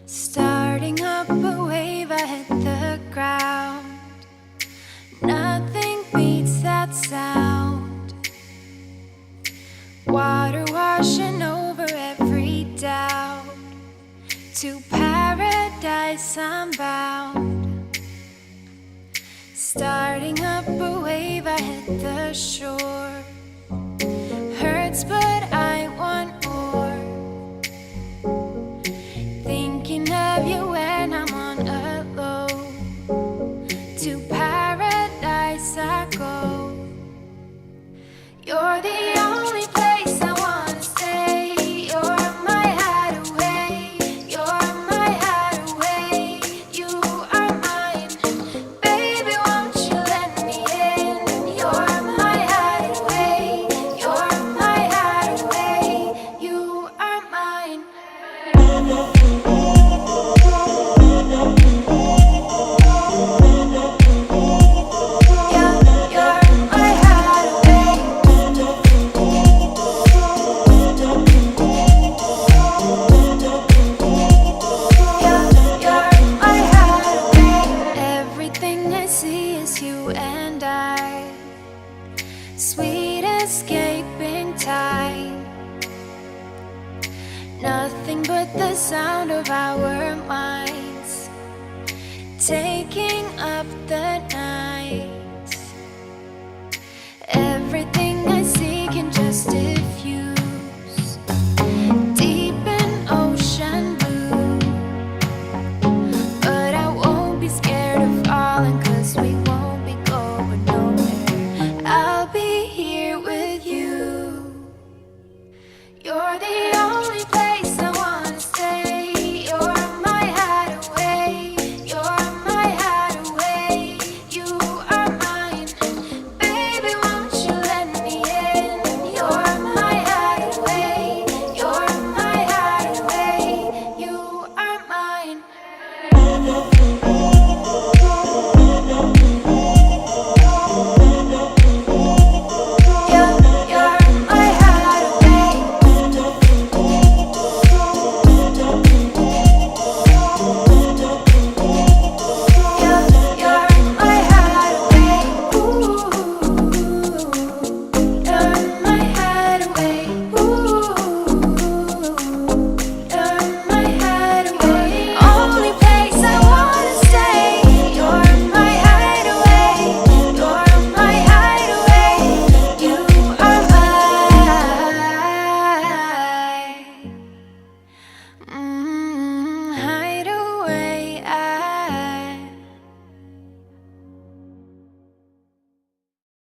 Starting up a wave, I hit the ground. Nothing beats that sound. Water washing over every doubt. To paradise I'm bound. Starting up a wave, I hit the shore. Hurts, but I want more. Thinking of you when I'm on a low. To paradise I go. You're the only place I wanna stay. You're my hideaway. You're my hideaway. You are mine. Baby, won't you let me in? You're my hideaway. You're my hideaway. You are mine. Everything I see is you and I. Sweet escaping time. Nothing but the sound of our minds taking up the night.